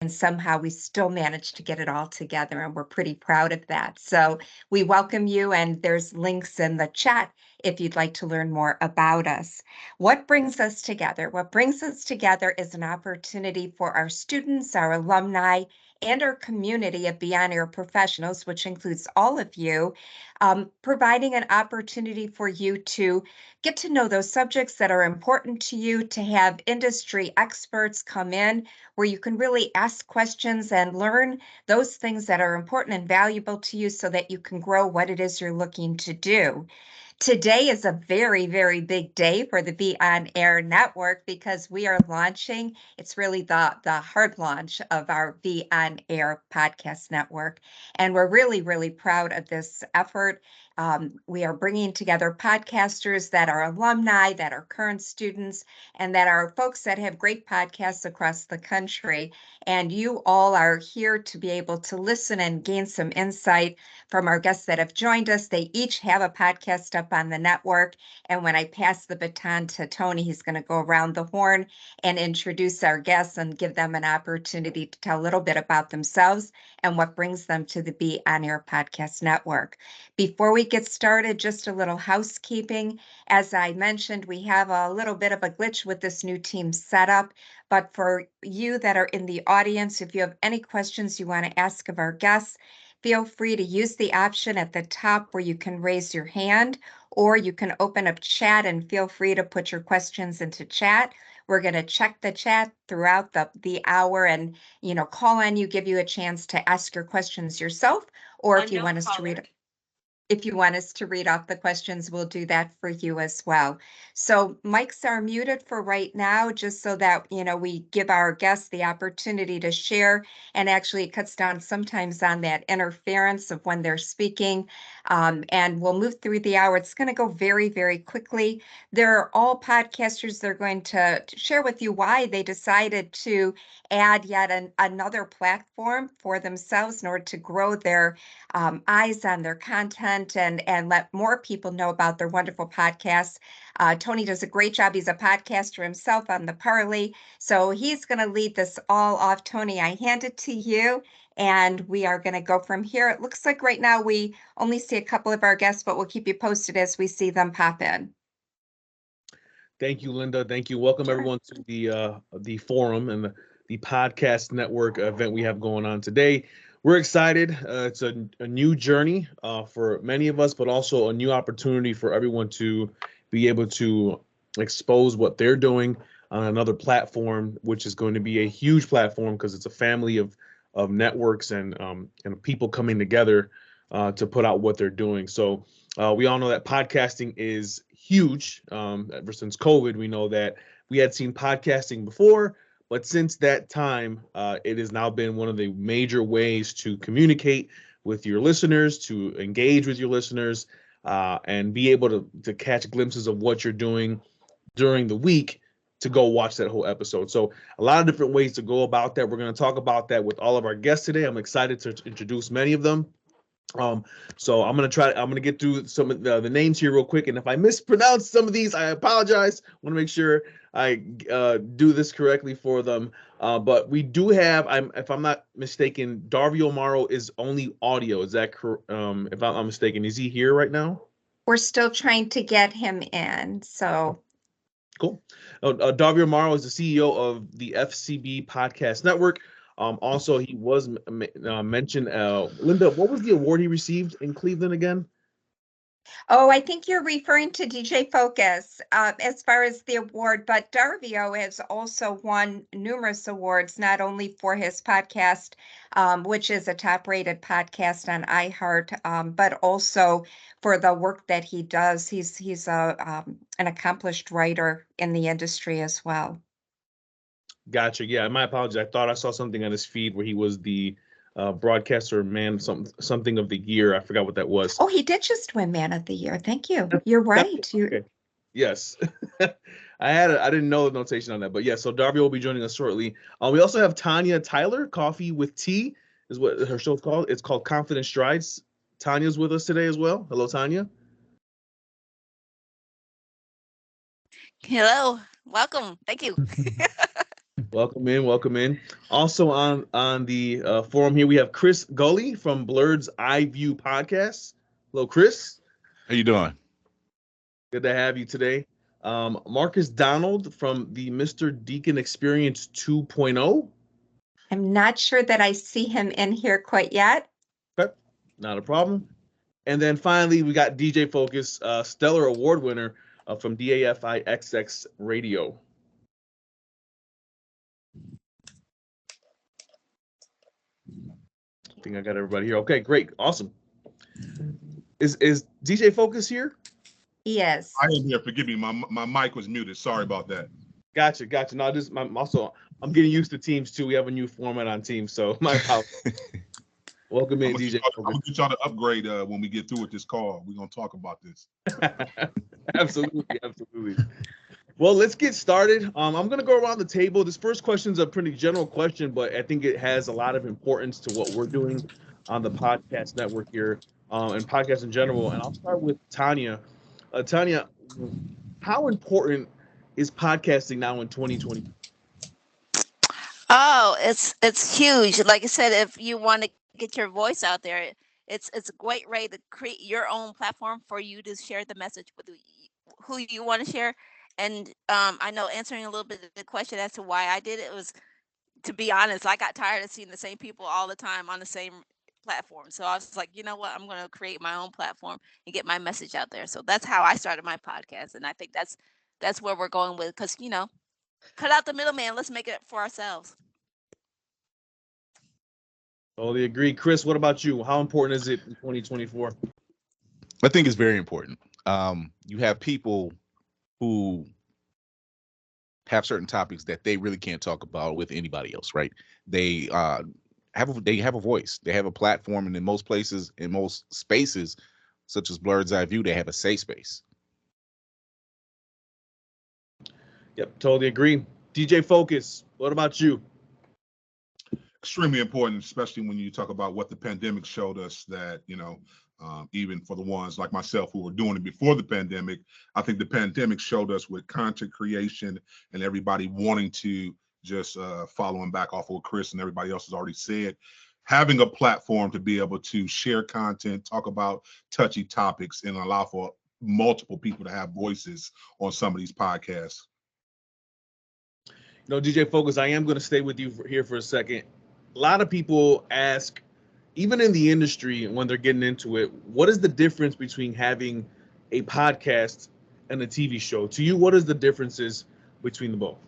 and somehow we still managed to get it all together, and we're pretty proud of that. So we welcome you, and there's links in the chat if you'd like to learn more about us. What brings us together? What brings us together is an opportunity for our students, our alumni, and our community of Beonair professionals, which includes all of you, providing an opportunity for you to get to know those subjects that are important to you, to have industry experts come in where you can really ask questions and learn those things that are important and valuable to you so that you can grow what it is you're looking to do. Today is a very, very big day for the Beonair Network because we are launching, it's really the hard launch of our Beonair Podcast Network. And we're really, really proud of this effort. We are bringing together podcasters that are alumni, that are current students, and that are folks that have great podcasts across the country. And you all are here to be able to listen and gain some insight from our guests that have joined us. They each have a podcast up on the network. And when I pass the baton to Tony, he's going to go around the horn and introduce our guests and give them an opportunity to tell a little bit about themselves and what brings them to the Beonair Podcast Network. Before we get started, just a little housekeeping. As I mentioned, we have a little bit of a glitch with this new team setup. But for you that are in the audience, if you have any questions you want to ask of our guests, feel free to use the option at the top where you can raise your hand, or you can open up chat and feel free to put your questions into chat. We're going to check the chat throughout the hour and, call on you, give you a chance to ask your questions yourself, or if you want us to read it. If you want us to read off the questions, we'll do that for you as well. So mics are muted for right now, just so that, we give our guests the opportunity to share, and actually it cuts down sometimes on that interference of when they're speaking. And we'll move through the hour. It's going to go very, very quickly. They're all podcasters. They're going to share with you why they decided to add yet another platform for themselves in order to grow their eyes on their content and let more people know about their wonderful podcasts. Tony does a great job. He's a podcaster himself on the Parley. So he's going to lead this all off. Tony, I hand it to you, and we are going to go from here. It looks like right now we only see a couple of our guests, but we'll keep you posted as we see them pop in. Thank you, Linda. Thank you. Welcome everyone to the forum and the podcast network event we have going on today. We're excited. It's a new journey for many of us, but also a new opportunity for everyone to be able to expose what they're doing on another platform, which is going to be a huge platform because it's a family of networks and people coming together to put out what they're doing. So we all know that podcasting is huge. Ever since COVID, we know that we had seen podcasting before, but since that time, it has now been one of the major ways to communicate with your listeners, to engage with your listeners, and be able to catch glimpses of what you're doing during the week to go watch that whole episode. So a lot of different ways to go about that. We're going to talk about that with all of our guests today. I'm excited to introduce many of them. So I'm going to get through some of the names here real quick. And if I mispronounce some of these, I apologize. I want to make sure I do this correctly for them. But we do have, if I'm not mistaken, Darvio Morrow is only audio. Is that correct? If I'm not mistaken, is he here right now? We're still trying to get him in. So cool. Darvio Morrow is the CEO of the FCB Podcast Network. Also, he was mentioned. Linda, what was the award he received in Cleveland again? Oh, I think you're referring to DjFocus as far as the award, but Darvio has also won numerous awards, not only for his podcast, which is a top-rated podcast on iHeart, but also for the work that he does. He's an accomplished writer in the industry as well. Gotcha. Yeah, my apologies. I thought I saw something on his feed where he was the broadcaster man something of the year. I forgot what that was. Oh, he did just win Man of the Year. Thank you. You're right. Okay. Yes. I didn't know the notation on that, but yeah, so Darvio will be joining us shortly. We also have Tonia Tyler, Coffee with Tea is what her show's called. It's called Confident Strides. Tania's with us today as well. Hello, Tonia. Hello. Welcome. Thank you. Welcome in, welcome in. Also on the forum here, we have Chris Gully from Blerd's Eyeview podcast. Hello, Chris. How you doing? Good to have you today. Marcus Donald from the Mr. Deacon Experience 2.0. I'm not sure that I see him in here quite yet. Okay, not a problem. And then finally, we got DjFocus, Stellar Award winner from DAFIXX Radio. I think I got everybody here. Okay, great, awesome. Is DjFocus here? Yes. I am here. Forgive me. My mic was muted. Sorry about that. Gotcha. No, I'm getting used to Teams too. We have a new format on Teams, so my apologies. Welcome in, DJ. I'm gonna get y'all to upgrade when we get through with this call. We're gonna talk about this. Absolutely. Well, let's get started. I'm gonna go around the table. This first question is a pretty general question, but I think it has a lot of importance to what we're doing on the podcast network here, and podcasts in general. And I'll start with Tonia. Tonia, how important is podcasting now in 2020? Oh, it's huge. Like I said, if you want to get your voice out there, it's a great way to create your own platform for you to share the message with who you want to share. And I know answering a little bit of the question as to why I did it was, to be honest, I got tired of seeing the same people all the time on the same platform. So I was like, you know what? I'm going to create my own platform and get my message out there. So that's how I started my podcast, and I think that's where we're going with, because cut out the middleman. Let's make it for ourselves. Totally agree. Chris, what about you? How important is it in 2024? I think it's very important. You have people who have certain topics that they really can't talk about with anybody else, right? They have a voice. They have a platform, and in most places, in most spaces, such as Blerd's Eyeview, they have a safe space. Yep, totally agree. DjFocus, what about you? Extremely important, especially when you talk about what the pandemic showed us, that even for the ones like myself who were doing it before the pandemic, I think the pandemic showed us with content creation and everybody wanting to just following back off of what Chris and everybody else has already said, having a platform to be able to share content, talk about touchy topics, and allow for multiple people to have voices on some of these podcasts. DjFocus, I am going to stay with you here for a second. A lot of people ask, even in the industry, when they're getting into it, what is the difference between having a podcast and a TV show? To you, what is the differences between the both?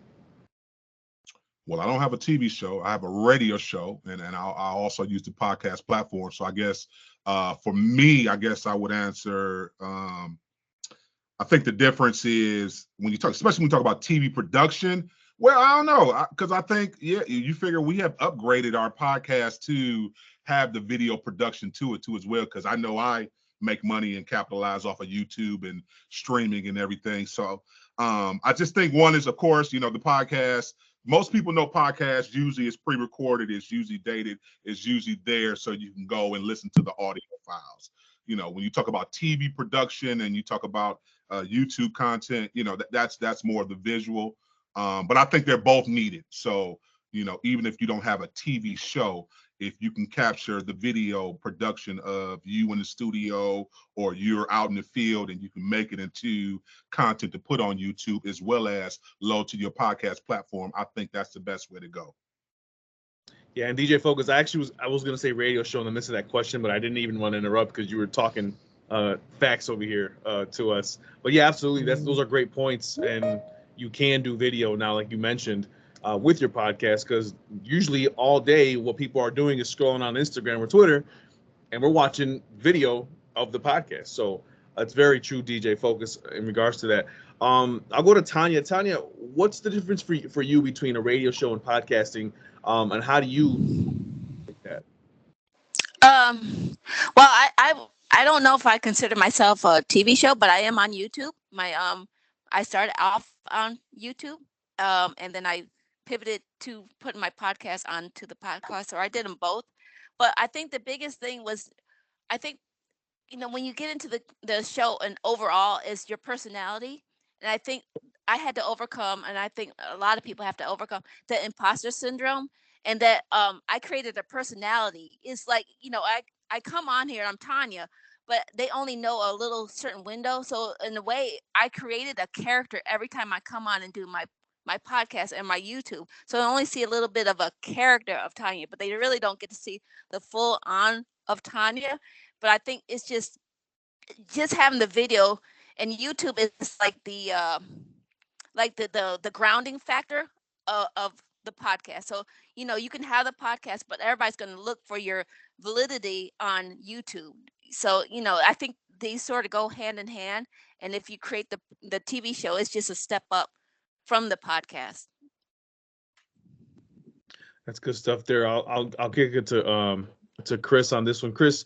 Well, I don't have a TV show. I have a radio show, and I also use the podcast platform. So I guess for me, I guess I would answer, I think the difference is when you talk, especially when you talk about TV production. Well, I don't know, because I think, you figure we have upgraded our podcast to have the video production to it too as well, because I know I make money and capitalize off of YouTube and streaming and everything. So I just think one is, of course, the podcast. Most people know podcasts usually is pre-recorded, it's usually dated, it's usually there so you can go and listen to the audio files. When you talk about TV production and you talk about YouTube content, that's more of the visual. But I think they're both needed. So, even if you don't have a TV show, if you can capture the video production of you in the studio or you're out in the field and you can make it into content to put on YouTube as well as load to your podcast platform, I think that's the best way to go. Yeah, and DjFocus, I was going to say radio show in the midst of that question, but I didn't even want to interrupt because you were talking facts over here to us. But yeah, absolutely. Those are great points. And you can do video now, like you mentioned, with your podcast, because usually all day what people are doing is scrolling on Instagram or Twitter, and we're watching video of the podcast. So it's very true, DjFocus, in regards to that. I'll go to Tonia. Tonia, what's the difference for you between a radio show and podcasting, and how do you think that? Well, I don't know if I consider myself a TV show, but I am on YouTube. I started off on YouTube, and then I pivoted to putting my podcast onto the podcast, or I did them both. But I think the biggest thing was, I think, when you get into the show and overall is your personality. And I think I had to overcome, and I think a lot of people have to overcome, the imposter syndrome, and that I created a personality. It's like, I come on here, I'm Tonia, but they only know a little certain window. So in a way, I created a character every time I come on and do my podcast and my YouTube. So I only see a little bit of a character of Tonia, but they really don't get to see the full on of Tonia. But I think it's just having the video, and YouTube is like the grounding factor of the podcast. So you can have the podcast, but everybody's going to look for your validity on YouTube. So I think these sort of go hand in hand. And if you create the TV show, it's just a step up from the podcast. That's good stuff there. I'll kick it to Chris on this one. Chris,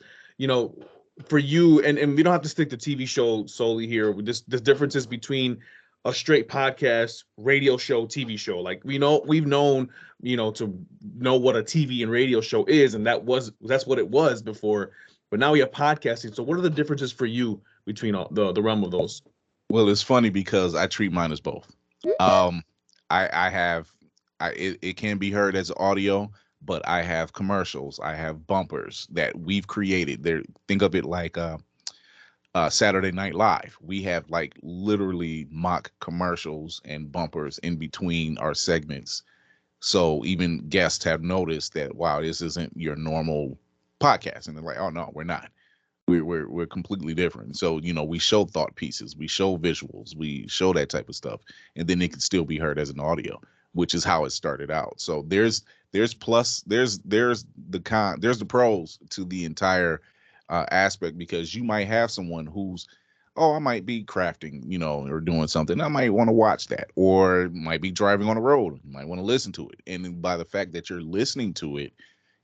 for you, and we don't have to stick to TV show solely here. The differences between a straight podcast, radio show, TV show. Like we've known, to know what a TV and radio show is, and that's what it was before. But now we have podcasting. So what are the differences for you between the realm of those? Well, it's funny because I treat mine as both. It can be heard as audio, but I have commercials, I have bumpers that we've created. Think of it like Saturday Night Live. We have like literally mock commercials and bumpers in between our segments. So even guests have noticed that, wow, this isn't your normal podcast. And they're like, oh no, we're not. We're completely different. So, we show thought pieces, we show visuals, we show that type of stuff, and then it can still be heard as an audio, which is how it started out. So there's the pros to the entire aspect, because you might have someone who's, I might be crafting, or doing something. I might want to watch that, or might be driving on the road. You might want to listen to it. And by the fact that you're listening to it,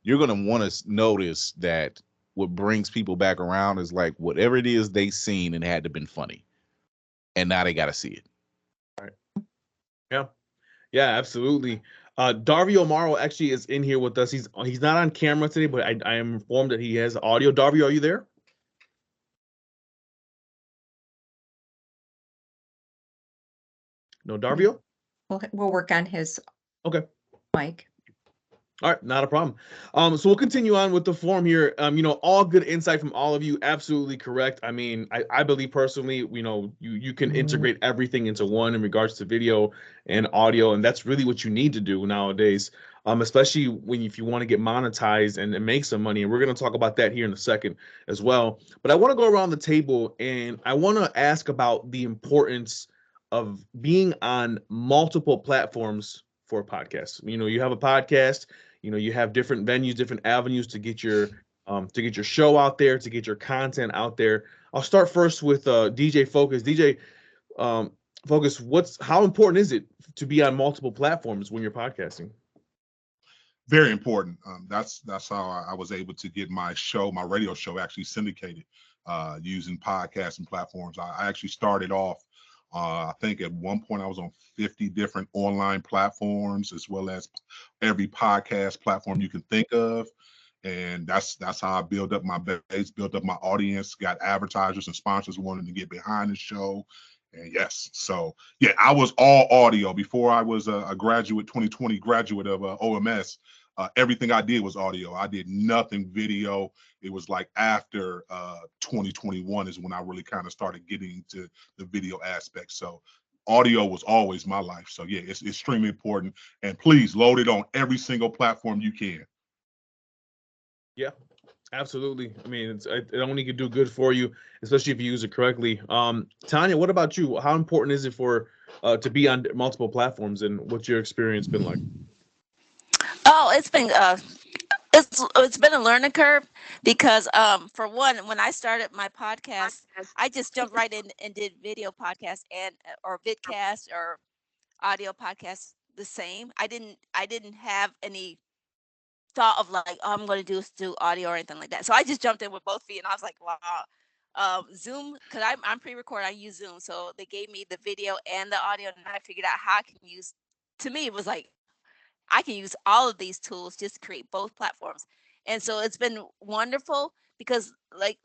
you're going to want to notice that what brings people back around is like whatever it is they seen and had to been funny. And now they got to see it. All right. Yeah. Yeah, absolutely. Darvio Morrow actually is in here with us. He's not on camera today, but I am informed that he has audio. Darvio, are you there? No, Darvio? We'll work on his mic. All right, not a problem. So we'll continue on with the forum here. All good insight from all of you. Absolutely correct. I mean, I believe personally, you can integrate everything into one in regards to video and audio, and that's really what you need to do nowadays. Especially if you want to get monetized and make some money. And we're going to talk about that here in a second as well. But I want to go around the table and I want to ask about the importance of being on multiple platforms for a podcast. You have a podcast, you have different venues, different avenues to get your show out there, to get your content out there. I'll start first with DjFocus. Focus, how important is it to be on multiple platforms when you're podcasting? Very important. That's how I was able to get my radio show actually syndicated using podcasting platforms. I actually started off, I think at one point I was on 50 different online platforms, as well as every podcast platform you can think of. And that's how I built up my base, built up my audience, got advertisers and sponsors wanting to get behind the show. And yes, so yeah, I was all audio before I was a graduate, 2020 graduate of OMS. Everything I did was audio. I did nothing video. It was like after 2021 is when I really kind of started getting into the video aspect. So audio was always my life. So yeah, it's extremely important. And please load it on every single platform you can. Yeah, absolutely. I mean, it only can do good for you, especially if you use it correctly. Tonia, what about you? How important is it to be on multiple platforms, and what's your experience been like? Oh, it's been a learning curve, because for one, when I started my podcast, I just jumped right in and did video podcast or vidcast or audio podcast the same. I didn't have any thought of like, oh, I'm going to do audio or anything like that. So I just jumped in with both feet, and I was like, wow. Zoom, because I'm pre-recorded, I use Zoom, so they gave me the video and the audio, and I figured out how I can use. To me, it was like, I can use all of these tools just to create both platforms. And so it's been wonderful, because I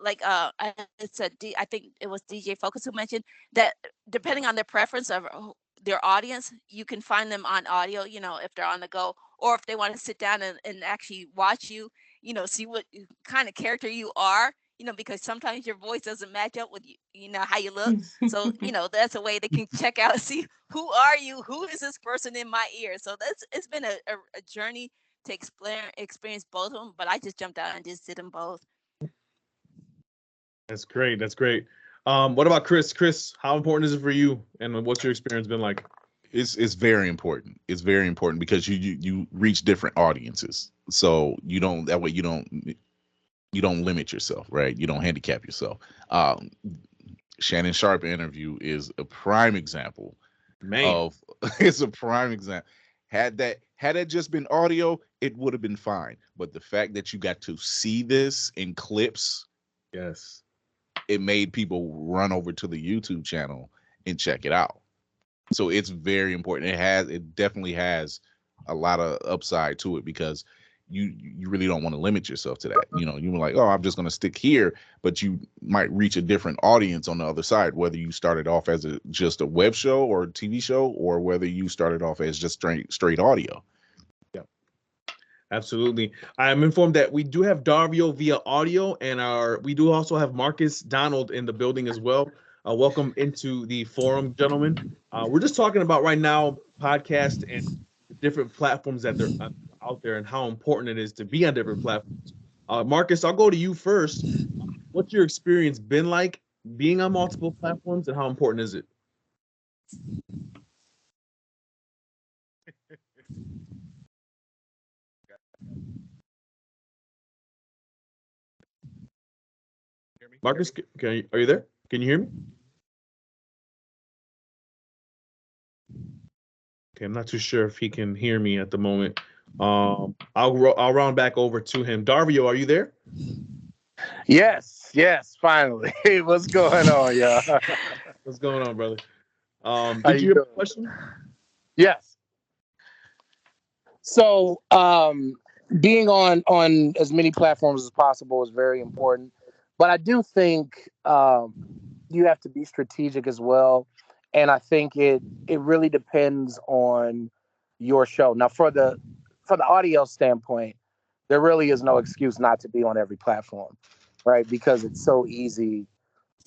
think it was DjFocus who mentioned that depending on their preference of their audience, you can find them on audio, if they're on the go, or if they want to sit down and actually watch you, see what kind of character you are, because sometimes your voice doesn't match up with how you look. So, that's a way they can check out and see, who are you? Who is this person in my ear? So it's been a journey to experience both of them, but I just jumped out and just did them both. That's great. That's great. What about Chris? Chris, how important is it for you, and what's your experience been like? It's very important. It's very important because you reach different audiences. So you don't limit yourself, right? You don't handicap yourself. Shannon Sharp interview is a prime example of it's a prime example. Had that just been audio, it would have been fine. But the fact that you got to see this in clips, yes, it made people run over to the YouTube channel and check it out. So it's very important. It definitely has a lot of upside to it because you really don't want to limit yourself to that. You're like, oh, I'm just going to stick here, but you might reach a different audience on the other side, whether you started off as just a web show or a TV show, or whether you started off as just straight audio. Yeah, absolutely. I am informed that we do have Darvio via audio, and we do also have Marcus Donald in the building as well. Welcome into the forum, gentlemen. We're just talking about right now podcast and the different platforms that they're out there and how important it is to be on different platforms. Marcus, I'll go to you first. What's your experience been like being on multiple platforms, and how important is it? Marcus, are you there? Can you hear me? Okay, I'm not too sure if he can hear me at the moment. I'll round back over to him. Darvio, are you there? Yes, finally. What's going on, y'all? What's going on, brother? Did you have a question? Yes. So, being on as many platforms as possible is very important, but I do think you have to be strategic as well. And I think it really depends on your show. Now, for the audio standpoint, there really is no excuse not to be on every platform, right? Because it's so easy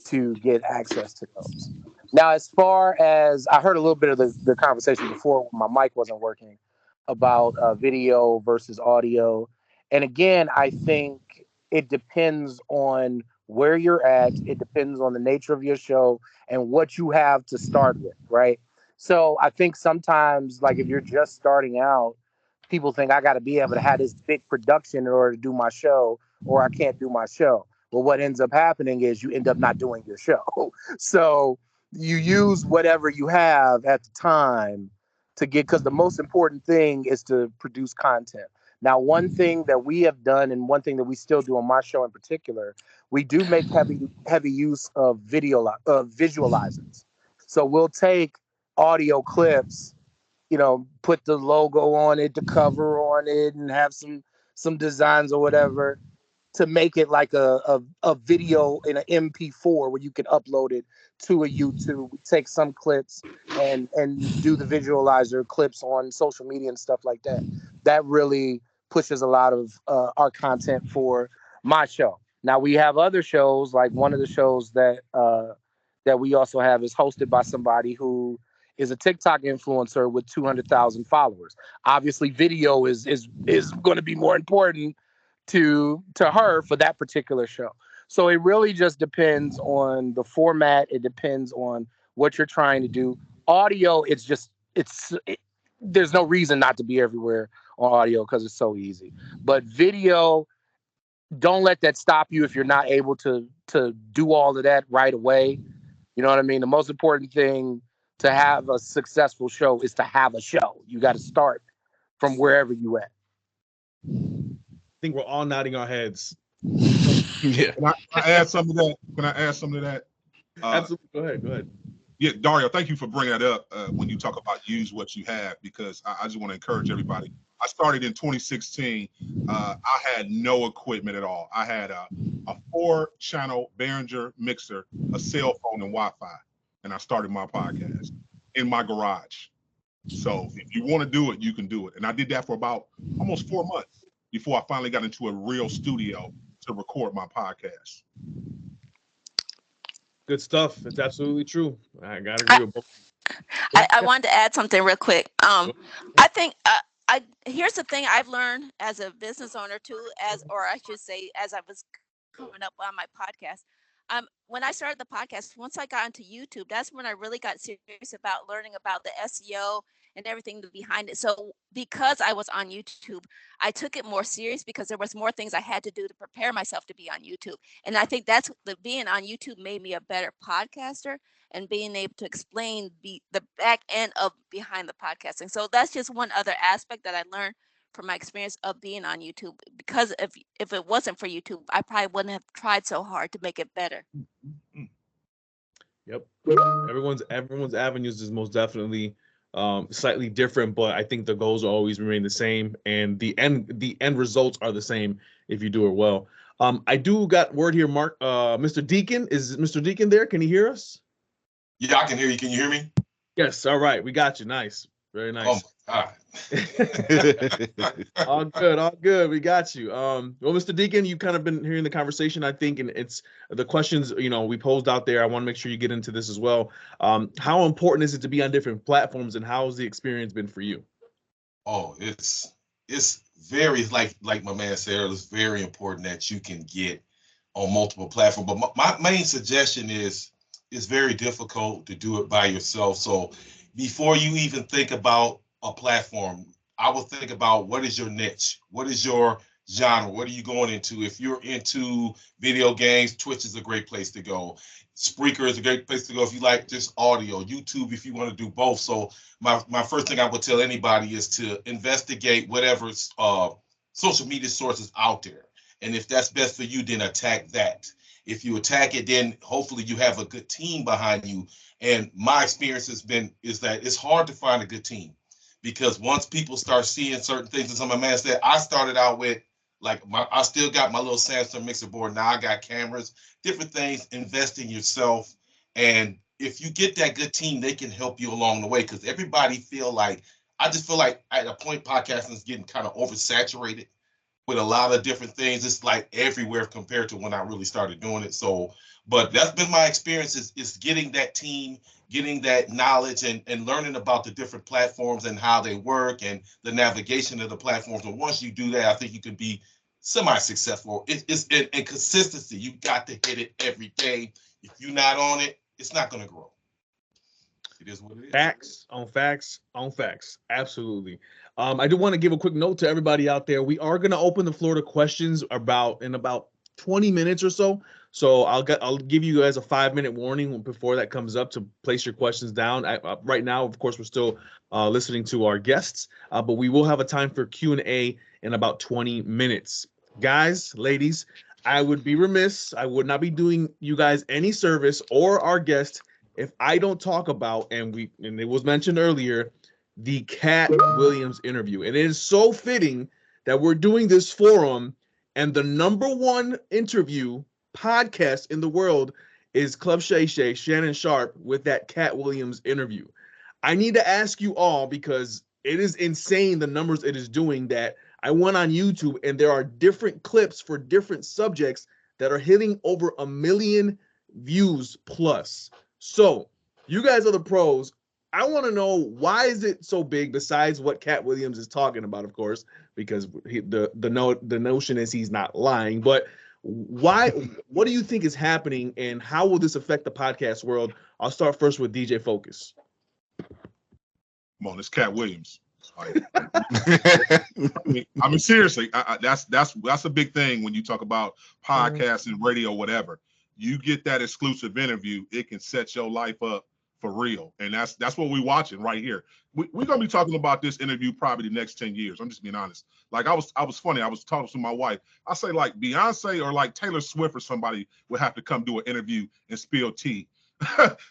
to get access to those. Now, as far as I heard a little bit of the conversation before when my mic wasn't working about video versus audio. And again, I think it depends on where you're at. It depends on the nature of your show and what you have to start with, right? So I think sometimes, like if you're just starting out, people think I got to be able to have this big production in order to do my show, or I can't do my show. Well, what ends up happening is you end up not doing your show. So you use whatever you have at the time to get, because the most important thing is to produce content. Now, one thing that we have done, and one thing that we still do on my show in particular, we do make heavy use of visualizers. So we'll take audio clips, put the logo on it, the cover on it, and have some designs or whatever to make it like a video in an MP4 where you can upload it to a YouTube. We take some clips and do the visualizer clips on social media and stuff like that. That really pushes a lot of our content for my show. Now we have other shows, like one of the shows that we also have is hosted by somebody who is a TikTok influencer with 200,000 followers. Obviously, video is going to be more important to her for that particular show. So it really just depends on the format. It depends on what you're trying to do. Audio, there's no reason not to be everywhere on audio because it's so easy. But video, don't let that stop you if you're not able to do all of that right away. You know what I mean? The most important thing to have a successful show is to have a show. You got to start from wherever you at. I think we're all nodding our heads. Yeah. Can I add something to that? Absolutely. Go ahead. Yeah, Dario, thank you for bringing that up when you talk about use what you have, because I just want to encourage everybody. I started in 2016. I had no equipment at all. I had a 4-channel Behringer mixer, a cell phone, and Wi-Fi, and I started my podcast. in my garage. So if you want to do it, you can do it. And I did that for about almost 4 months before I finally got into a real studio to record my podcast. Good stuff. It's absolutely true. I gotta agree with both. I wanted to add something real quick. I think here's the thing I've learned as a business owner too, or I should say, as I was coming up on my podcast. When I started the podcast, once I got into YouTube, that's when I really got serious about learning about the SEO and everything behind it. So because I was on YouTube, I took it more serious because there was more things I had to do to prepare myself to be on YouTube. And I think that's being on YouTube made me a better podcaster and being able to explain the back end of behind the podcasting. So that's just one other aspect that I learned from my experience of being on YouTube, because if it wasn't for YouTube, I probably wouldn't have tried so hard to make it better. Yep. Everyone's avenues is most definitely slightly different, but I think the goals always remain the same, and the end results are the same if you do it well. I do got word here, Mark. Mr. Deacon, is Mr. Deacon there? Can you hear us? Yeah, I can hear you. Can you hear me? Yes. All right, we got you. Nice. Very nice. Oh my God. All good. We got you. Well, Mr. Deacon, you've kind of been hearing the conversation, I think, and it's the questions, we posed out there. I want to make sure you get into this as well. How important is it to be on different platforms, and how has the experience been for you? Oh, it's very, like my man said, it's very important that you can get on multiple platforms. But my main suggestion is it's very difficult to do it by yourself. So before you even think about a platform, I will think about what is your niche? What is your genre? What are you going into? If you're into video games, Twitch is a great place to go. Spreaker is a great place to go if you like just audio. YouTube, if you want to do both. So my first thing I would tell anybody is to investigate whatever social media sources out there. And if that's best for you, then attack that. If you attack it, then hopefully you have a good team behind you. And my experience is that it's hard to find a good team, because once people start seeing certain things, and some of my man said, I started out with I still got my little Samsung mixer board. Now I got cameras, different things. Invest in yourself. And if you get that good team, they can help you along the way, because everybody I just feel like at a point podcasting is getting kind of oversaturated with a lot of different things. It's like everywhere compared to when I really started doing it. So, but that's been my experience is getting that team, getting that knowledge, and learning about the different platforms and how they work and the navigation of the platforms. And once you do that, I think you can be semi-successful. It's consistency. You got to hit it every day. If you're not on it, it's not going to grow. It is what it is. Facts on facts on facts. Absolutely. I do want to give a quick note to everybody out there. We are going to open the floor to questions in about 20 minutes or so. So I'll give you guys a 5-minute warning before that comes up to place your questions down. Right now, of course, we're still listening to our guests, but we will have a time for Q&A in about 20 minutes. Guys, ladies, I would be remiss. I would not be doing you guys any service or our guest if I don't talk about, and it was mentioned earlier, the Cat Williams interview. And it is so fitting that we're doing this forum, and the #1 interview podcast in the world is Club Shay Shay, Shannon Sharp, with that Cat Williams interview. I need to ask you all, because it is insane the numbers it is doing, that I went on YouTube and there are different clips for different subjects that are hitting over 1 million views plus. So you guys are the pros. I want to know, why is it so big, besides what Cat Williams is talking about, of course, because the notion is he's not lying. But why? What do you think is happening, and how will this affect the podcast world? I'll start first with DjFocus. Come on, it's Cat Williams. I mean, seriously, that's a big thing when you talk about podcasts and radio, whatever. You get that exclusive interview, it can set your life up for real. And that's what we're watching right here. We're gonna be talking about this interview probably the next 10 years. I'm just being honest. Like I was funny. I was talking to my wife. I say like Beyonce or like Taylor Swift or somebody would have to come do an interview and spill tea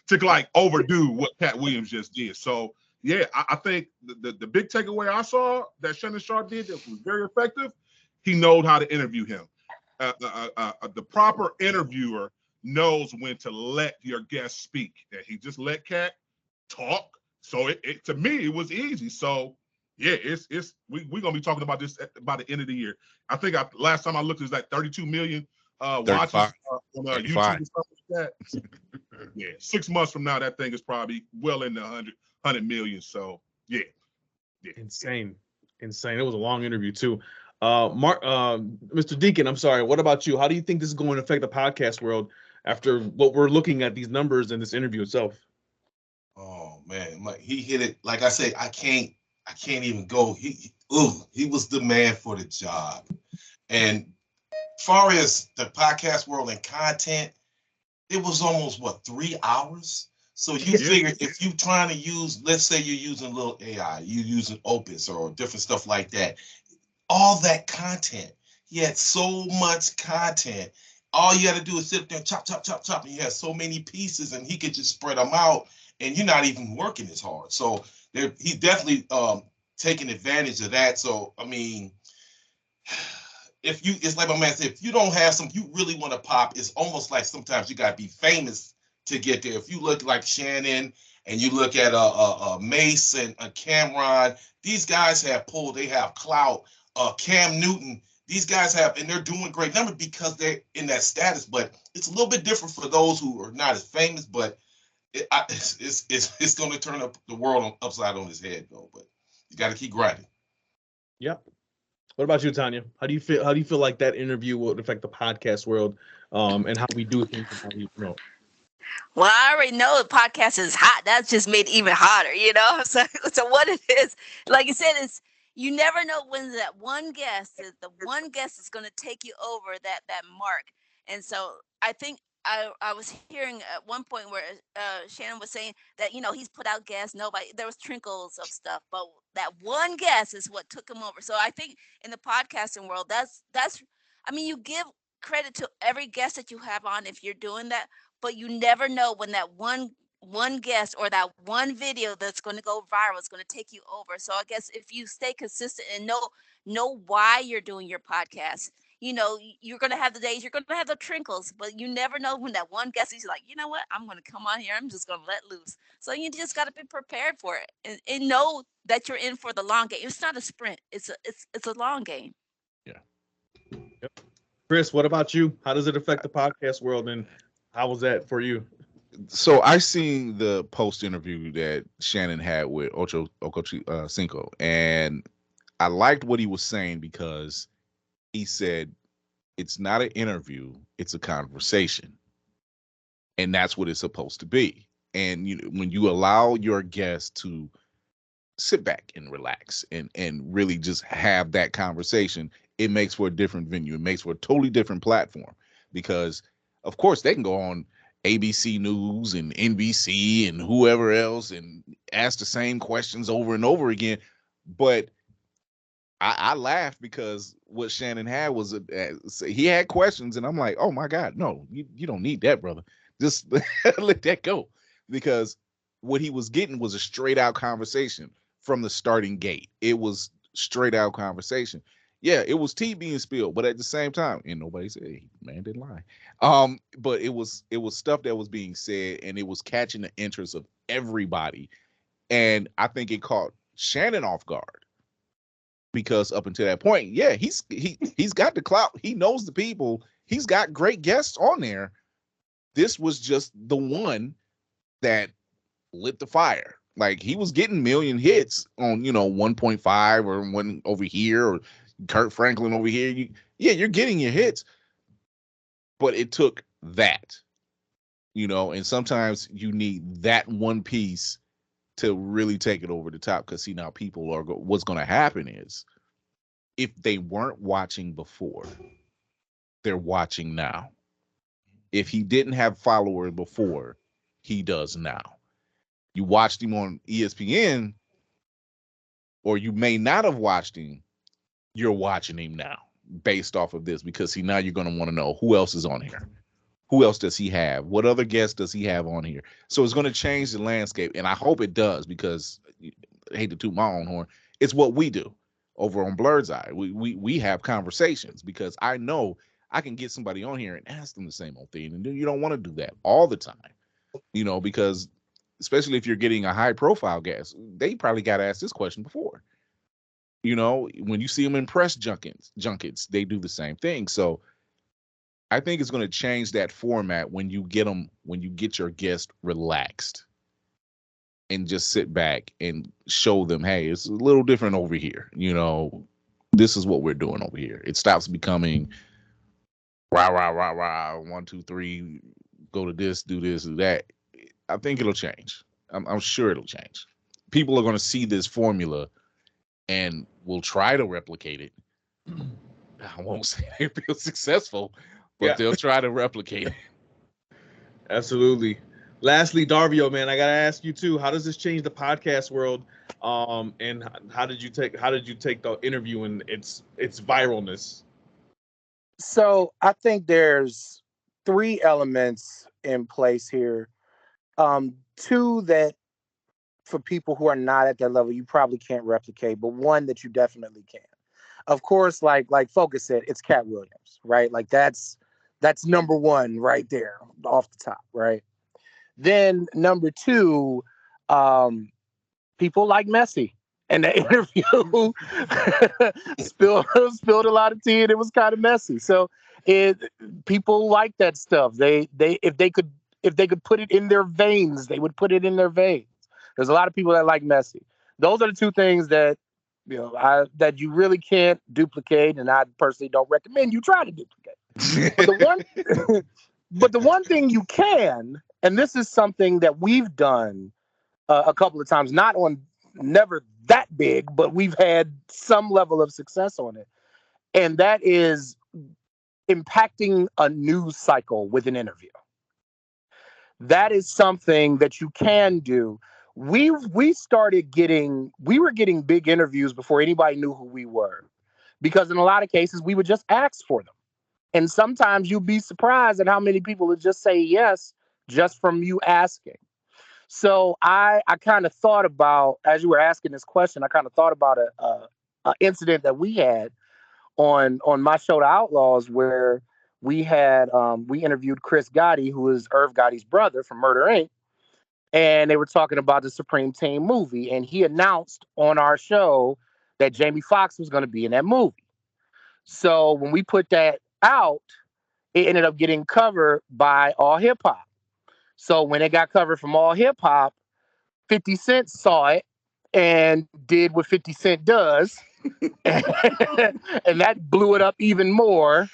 to like overdo what Cat Williams just did. So yeah, I think the big takeaway I saw that Shannon Sharp did that was very effective. He knows how to interview him. The proper interviewer knows when to let your guest speak. And he just let Cat talk So it to me it was easy. So yeah, we're gonna be talking about this by the end of the year. I think last time I looked, it was like 32 million watches on YouTube and stuff like that. Yeah, 6 months from now, that thing is probably well in the 100 million. So yeah. Insane. It was a long interview too. Mr. Deacon, I'm sorry. What about you? How do you think this is going to affect the podcast world after what we're looking at these numbers in this interview itself? Oh man, he hit it. Like I say, I can't even go. He was the man for the job. And far as the podcast world and content, it was almost 3 hours. So you figure if you're trying to use, let's say you're using a little AI, you're using Opus or different stuff like that, all that content, he had so much content. All you got to do is sit there and chop, chop, chop, chop, and you have so many pieces, and he could just spread them out, and you're not even working as hard. So he's definitely taking advantage of that. So I mean, it's like my man said, if you don't have you really want to pop, it's almost like sometimes you got to be famous to get there. If you look like Shannon and you look at Mace and Cameron, these guys have pulled, they have clout. Cam Newton, these guys have, and they're doing great numbers because they're in that status. But it's a little bit different for those who are not as famous. But it's going to turn up the world upside on his head, though. But you got to keep grinding. Yep. What about you, Tonia? How do you feel like that interview will affect the podcast world, and how we do things and how we promote? Well, I already know the podcast is hot. That's just made it even hotter, So what it is, like you said, is you never know when the one guest is going to take you over that mark. And so I think I was hearing at one point where Shannon was saying that he's put out guests, there was trinkles of stuff, but that one guest is what took him over. So I think in the podcasting world, that's I mean, you give credit to every guest that you have on if you're doing that, but you never know when that one guest or that one video that's going to go viral is going to take you over. So I guess if you stay consistent and know why you're doing your podcast, you're going to have the days, you're going to have the trinkles, but you never know when that one guest is like, you know what, I'm going to come on here, I'm just going to let loose. So you just got to be prepared for it and know that you're in for the long game. It's not a sprint. It's a long game. Yeah. Yep. Chris, what about you? How does it affect the podcast world, and how was that for you? So I seen the post interview that Shannon had with Ocho Cinco, and I liked what he was saying because he said it's not an interview, it's a conversation, and that's what it's supposed to be. And when you allow your guests to sit back and relax and really just have that conversation, it makes for a different venue. It makes for a totally different platform because, of course, they can go on ABC News and NBC and whoever else and ask the same questions over and over again. But I laughed because what Shannon had was he had questions, and I'm like, oh my God, no, you don't need that, brother. Just let that go, because what he was getting was a straight out conversation from the starting gate. It was straight out conversation. Yeah, it was tea being spilled, but at the same time, and nobody said, hey, man didn't lie. But it was stuff that was being said, and it was catching the interest of everybody. And I think it caught Shannon off guard, because up until that point, yeah, he's got the clout. He knows the people. He's got great guests on there. This was just the one that lit the fire. Like, he was getting million hits on 1.5 or one over here, or Kurt Franklin over here. You're getting your hits, but it took that, and sometimes you need that one piece to really take it over the top. Because see, now people are what's going to happen is, if they weren't watching before, they're watching now. If he didn't have followers before, he does now. You watched him on ESPN, or you may not have watched him. You're watching him now based off of this, because see, now you're going to want to know who else is on here. Who else does he have? What other guests does he have on here? So it's going to change the landscape, and I hope it does, because I hate to toot my own horn. It's what we do over on Blerd's Eye. We have conversations, because I know I can get somebody on here and ask them the same old thing, and you don't want to do that all the time, because especially if you're getting a high profile guest, they probably got asked this question before. You know, when you see them in press junkets, they do the same thing. So I think it's going to change that format when you get your guest relaxed and just sit back and show them, hey, it's a little different over here. You know, this is what we're doing over here. It stops becoming rah, rah, rah, rah, 1, 2, 3, go to this, do that. I think it'll change. I'm sure it'll change. People are going to see this formula and will try to replicate it. I won't say they feel successful, but they'll try to replicate it. Absolutely. Lastly, Darvio, man, I gotta ask you too. How does this change the podcast world? And how did you take the interview and its viralness? So I think there's 3 elements in place here. 2 that for people who are not at that level, you probably can't replicate, but 1 that you definitely can. Of course, like Focus said, it's Cat Williams, right? Like that's number 1 right there off the top, right? Then number 2, people like Messi. And the interview spilled a lot of tea, and it was kind of messy. So people like that stuff. They if they could put it in their veins, they would put it in their veins. There's a lot of people that like Messi. Those are the 2 things that that you really can't duplicate, and I personally don't recommend you try to duplicate. But the one thing you can, and this is something that we've done a couple of times, never that big, but we've had some level of success on it. And that is impacting a news cycle with an interview. That is something that you can do. We were getting big interviews before anybody knew who we were, because in a lot of cases we would just ask for them. And sometimes you'd be surprised at how many people would just say yes just from you asking. So I kind of thought about, as you were asking this question, I kind of thought about a incident that we had on my show, The Outlaws, where we interviewed Chris Gotti, who is Irv Gotti's brother from Murder, Inc. And they were talking about the Supreme Team movie. And he announced on our show that Jamie Foxx was going to be in that movie. So when we put that out, it ended up getting covered by All Hip Hop. So when it got covered from All Hip Hop, 50 Cent saw it and did what 50 Cent does. And that blew it up even more.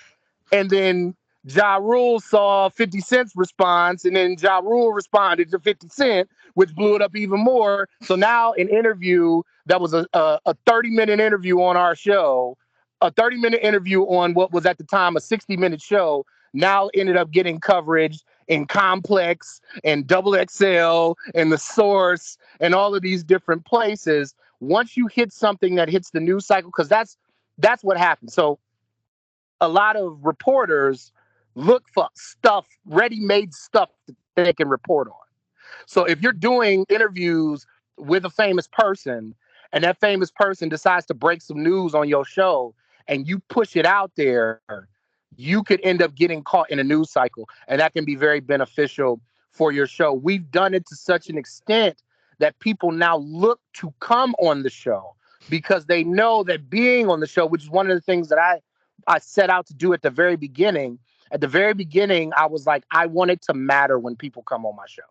And then Ja Rule saw 50 Cent's response, and then Ja Rule responded to 50 Cent, which blew it up even more. So now an interview that was a 30-minute interview on our show, a 30-minute interview on what was at the time a 60-minute show, now ended up getting coverage in Complex and Double XL and The Source and all of these different places. Once you hit something that hits the news cycle, because that's what happens. So a lot of reporters look for stuff, ready-made stuff that they can report on. So if you're doing interviews with a famous person and that famous person decides to break some news on your show and you push it out there, you could end up getting caught in a news cycle, and that can be very beneficial for your show. We've done it to such an extent that people now look to come on the show because they know that being on the show, which is one of the things that I set out to do at the very beginning. At the very beginning, I was like, I want it to matter when people come on my show.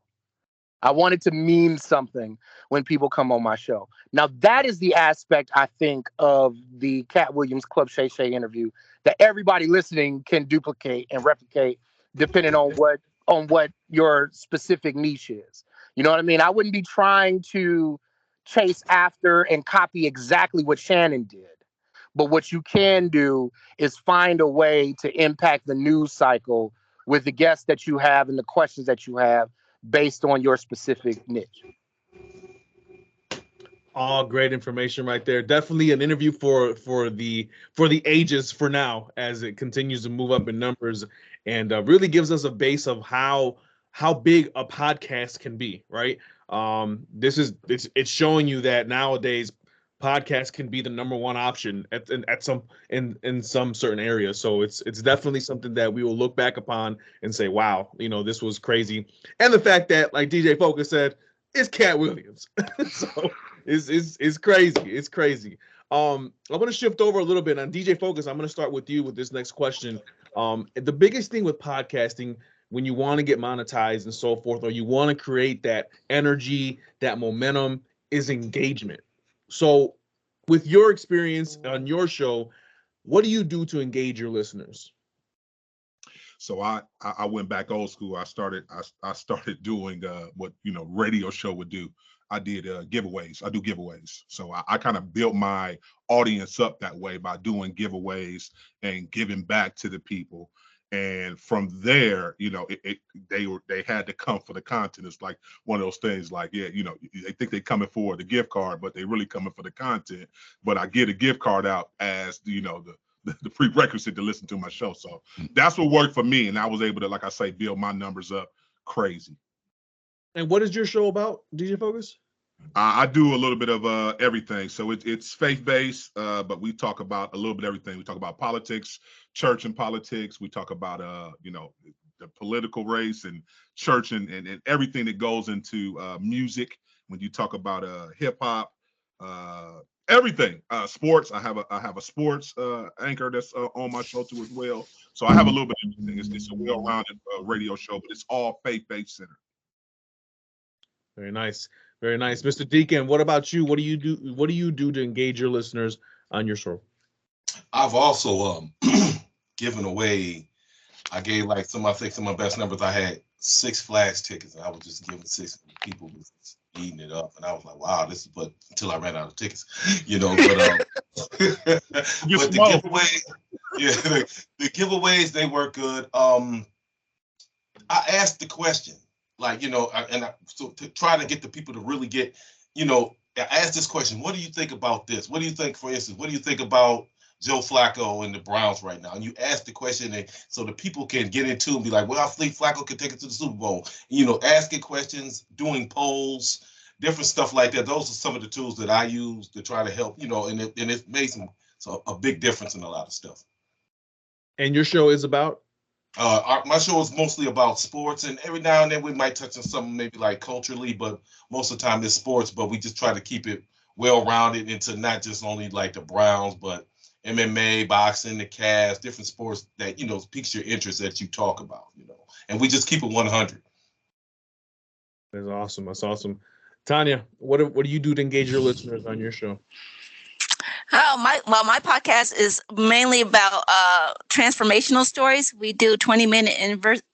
I want it to mean something when people come on my show. Now, that is the aspect, I think, of the Cat Williams Club Shay Shay interview that everybody listening can duplicate and replicate depending on what your specific niche is. You know what I mean? I wouldn't be trying to chase after and copy exactly what Shannon did. But what you can do is find a way to impact the news cycle with the guests that you have and the questions that you have based on your specific niche. All great information right there. Definitely an interview for the ages for now, as it continues to move up in numbers, and really gives us a base of how big a podcast can be. Right. It's showing you that nowadays podcasts can be the number 1 option in some certain areas. So it's definitely something that we will look back upon and say, wow, this was crazy. And the fact that, like DjFocus said, it's Cat Williams. So it's crazy. It's crazy. I'm going to shift over a little bit on DjFocus. I'm going to start with you with this next question. The biggest thing with podcasting, when you want to get monetized and so forth, or you want to create that energy, that momentum, is engagement. So with your experience on your show, what do you do to engage your listeners? So I went back old school. I started doing what radio show would do. I did giveaways. I do giveaways. So I kind of built my audience up that way by doing giveaways and giving back to the people. And from there, they had to come for the content. It's like one of those things like, yeah, they think they're coming for the gift card, but they really coming for the content. But I get a gift card out as, the prerequisite to listen to my show. So that's what worked for me. And I was able to, like I say, build my numbers up crazy. And what is your show about, DjFocus? I do a little bit of everything. So it's faith-based, but we talk about a little bit of everything. We talk about politics, church and politics. We talk about, the political race and church and everything that goes into music. When you talk about hip hop, everything, sports. I have a sports anchor that's on my show too as well. So I have a little bit of everything. It's a well-rounded radio show, but it's all faith-based centered. Very nice. Very nice. Mr. Deacon, what about you? What do you do? What do you do to engage your listeners on your show? I've also given away, I gave like some of my best numbers. I had 6 Flags tickets, and I was just giving 6 people was eating it up. And I was like, wow, this is but until I ran out of tickets, but the giveaway, the giveaways, they were good. I asked the question. So to try to get the people to really get, I asked this question: what do you think about this? What do you think, for instance, what do you think about Joe Flacco and the Browns right now? And you ask the question, so the people can get into and be like, well, I think Flacco could take it to the Super Bowl. Asking questions, doing polls, different stuff like that. Those are some of the tools that I use to try to help, and it made a big difference in a lot of stuff. And your show is about? My show is mostly about sports, and every now and then we might touch on something maybe like culturally, but most of the time it's sports. But we just try to keep it well-rounded into not just only like the Browns, but MMA, boxing, the Cavs, different sports that, piques your interest that you talk about, and we just keep it 100. That's awesome. That's awesome. Tonia, what do you do to engage your listeners on your show? My podcast is mainly about transformational stories. We do 20-minute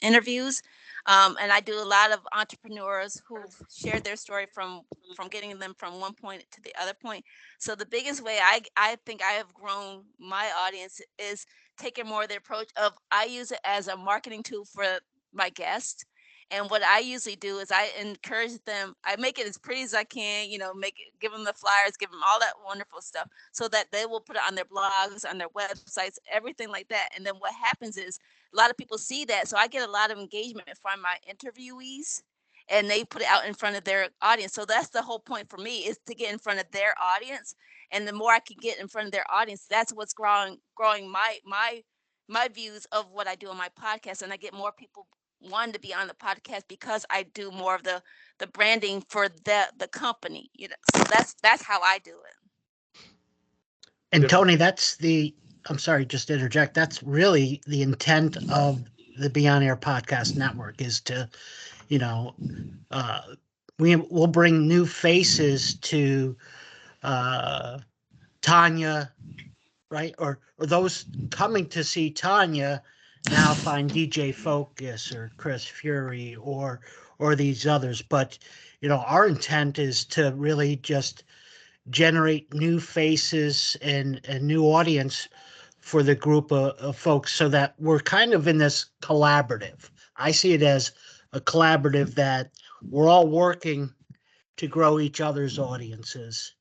interviews, and I do a lot of entrepreneurs who've shared their story from getting them from one point to the other point. So the biggest way I think I have grown my audience is taking more of the approach of, I use it as a marketing tool for my guests. And what I usually do is I encourage them. I make it as pretty as I can, give them the flyers, give them all that wonderful stuff so that they will put it on their blogs, on their websites, everything like that. And then what happens is a lot of people see that. So I get a lot of engagement from my interviewees, and they put it out in front of their audience. So that's the whole point for me, is to get in front of their audience. And the more I can get in front of their audience, that's what's growing my views of what I do on my podcast. And I get more people wanting to be on the podcast because I do more of the branding for the company. So that's how I do it. And Tony, I'm sorry, just to interject. That's really the intent of the Beonair Podcast Network, is to, we'll bring new faces to Tonia, right? Or those coming to see Tonia now find DjFocus or Chris Fury or these others. But, our intent is to really just generate new faces and a new audience for the group of folks, so that we're kind of in this collaborative. I see it as a collaborative that we're all working to grow each other's audiences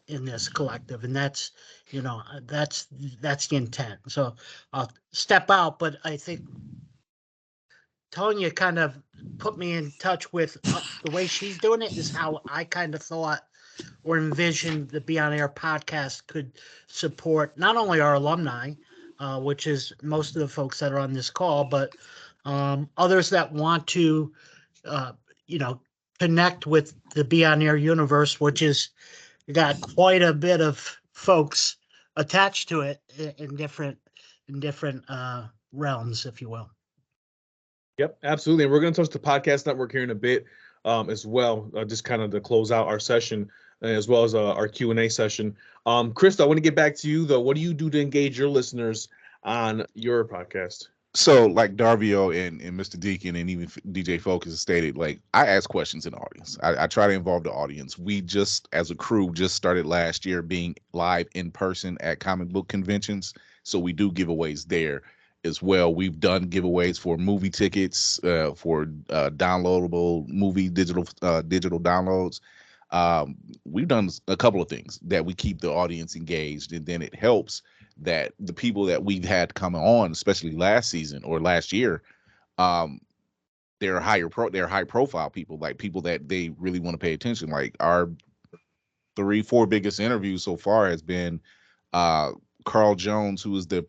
in this collective, and that's the intent. So I'll step out, but I think Tonia kind of put me in touch with the way she's doing it is how I kind of thought or envisioned the Beonair podcast could support not only our alumni, which is most of the folks that are on this call, but others that want to connect with the Beonair universe, which is got quite a bit of folks attached to it in different realms, if you will. Yep, absolutely. And we're going to touch the podcast network here in a bit as well, just kind of to close out our session, as well as our Q&A session. Chris, I want to get back to you, though. What do you do to engage your listeners on your podcast? So like Darvio and Mr. Deacon and even DjFocus stated, like I ask questions in the audience. I try to involve the audience. We just, as a crew, just started last year being live in person at comic book conventions. So we do giveaways there as well. We've done giveaways for movie tickets, for downloadable movie digital downloads. We've done a couple of things that we keep the audience engaged, and then it helps that the people that we've had coming on, especially last season or last year, they're high profile people, like people that they really want to pay attention. Like our 3-4 biggest interviews so far has been Carl Jones, who is the